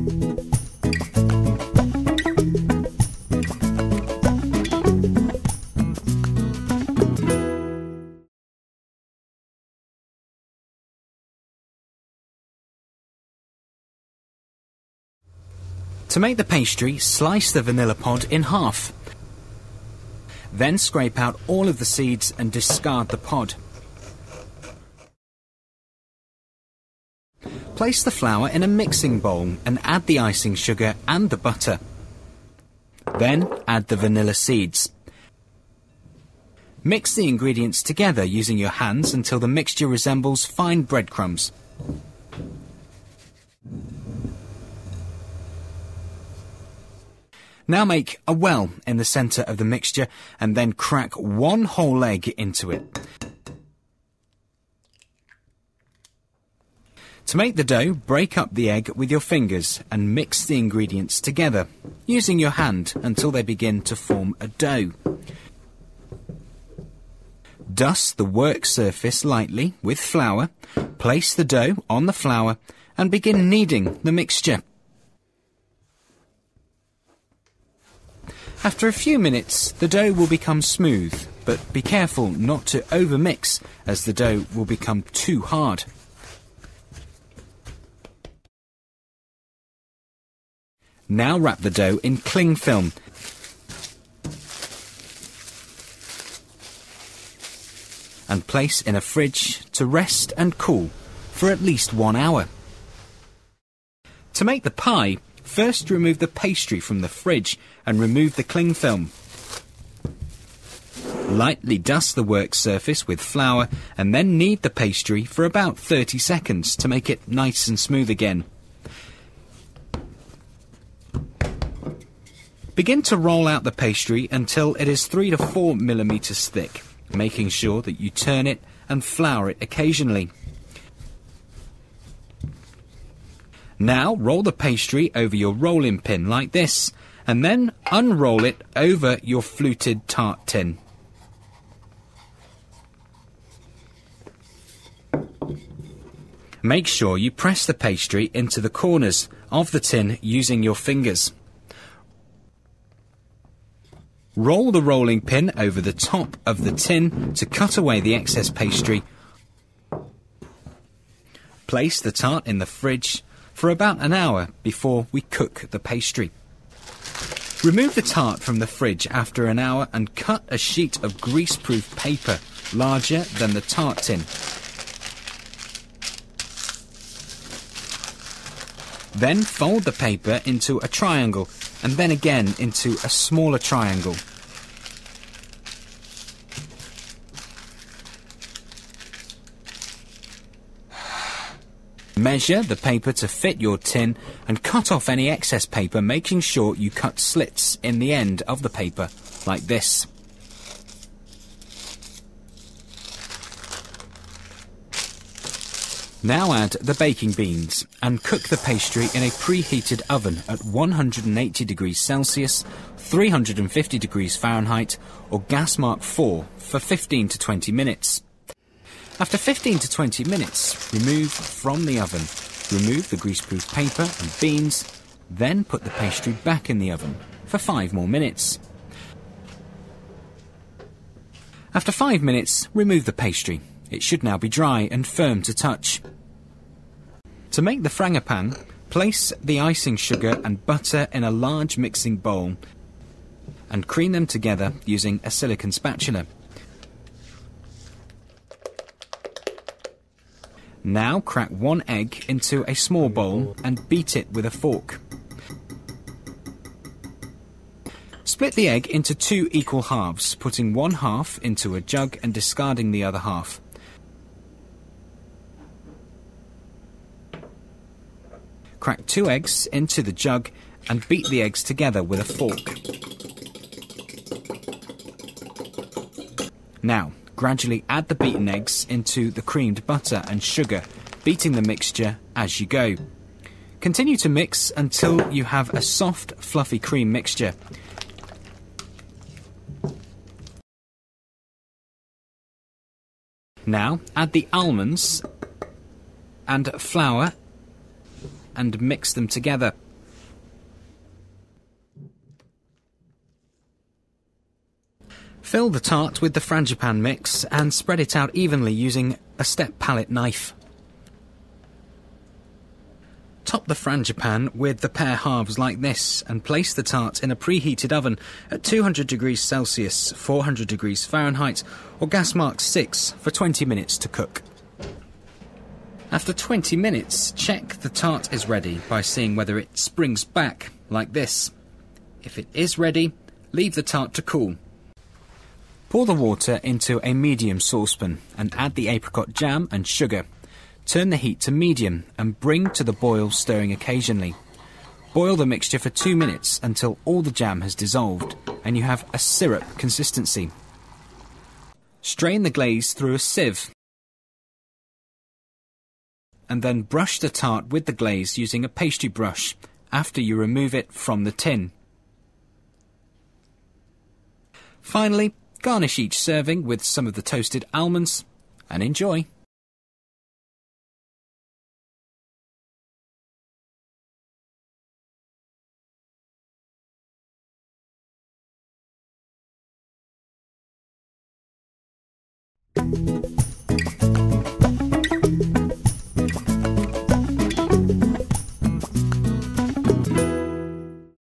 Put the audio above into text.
To make the pastry, slice the vanilla pod in half. Then scrape out all of the seeds and discard the pod. Place the flour in a mixing bowl and add the icing sugar and the butter. Then add the vanilla seeds. Mix the ingredients together using your hands until the mixture resembles fine breadcrumbs. Now make a well in the centre of the mixture and then crack one whole egg into it. To make the dough, break up the egg with your fingers and mix the ingredients together, using your hand until they begin to form a dough. Dust the work surface lightly with flour, place the dough on the flour and begin kneading the mixture. After a few minutes, the dough will become smooth, but be careful not to overmix as the dough will become too hard. Now wrap the dough in cling film. And place in a fridge to rest and cool for at least 1 hour. To make the pie, first remove the pastry from the fridge and remove the cling film. Lightly dust the work surface with flour and then knead the pastry for about 30 seconds to make it nice and smooth again. Begin to roll out the pastry until it is 3 to 4 millimeters thick, making sure that you turn it and flour it occasionally. Now roll the pastry over your rolling pin like this, and then unroll it over your fluted tart tin. Make sure you press the pastry into the corners of the tin using your fingers. Roll the rolling pin over the top of the tin to cut away the excess pastry. Place the tart in the fridge for about an hour before we cook the pastry. Remove the tart from the fridge after an hour and cut a sheet of greaseproof paper larger than the tart tin. Then fold the paper into a triangle and then again into a smaller triangle. Measure the paper to fit your tin and cut off any excess paper, making sure you cut slits in the end of the paper, like this. Now add the baking beans and cook the pastry in a preheated oven at 180 degrees Celsius, 350 degrees Fahrenheit or gas mark 4 for 15 to 20 minutes. After 15 to 20 minutes, remove from the oven. Remove the greaseproof paper and beans, then put the pastry back in the oven for 5 more minutes. After 5 minutes, remove the pastry. It should now be dry and firm to touch. To make the frangipan, place the icing sugar and butter in a large mixing bowl and cream them together using a silicone spatula. Now crack 1 egg into a small bowl and beat it with a fork. Split the egg into 2 equal halves, putting 1 half into a jug and discarding the other half. Crack 2 eggs into the jug and beat the eggs together with a fork. Now, gradually add the beaten eggs into the creamed butter and sugar, beating the mixture as you go. Continue to mix until you have a soft, fluffy cream mixture. Now, add the almonds and flour and mix them together. Fill the tart with the frangipan mix and spread it out evenly using a step palette knife. Top the frangipan with the pear halves like this and place the tart in a preheated oven at 200 degrees Celsius, 400 degrees Fahrenheit or gas mark 6 for 20 minutes to cook. After 20 minutes, check the tart is ready by seeing whether it springs back like this. If it is ready, leave the tart to cool. Pour the water into a medium saucepan and add the apricot jam and sugar. Turn the heat to medium and bring to the boil, stirring occasionally. Boil the mixture for 2 minutes until all the jam has dissolved and you have a syrup consistency. Strain the glaze through a sieve and then brush the tart with the glaze using a pastry brush after you remove it from the tin. Finally, garnish each serving with some of the toasted almonds and enjoy.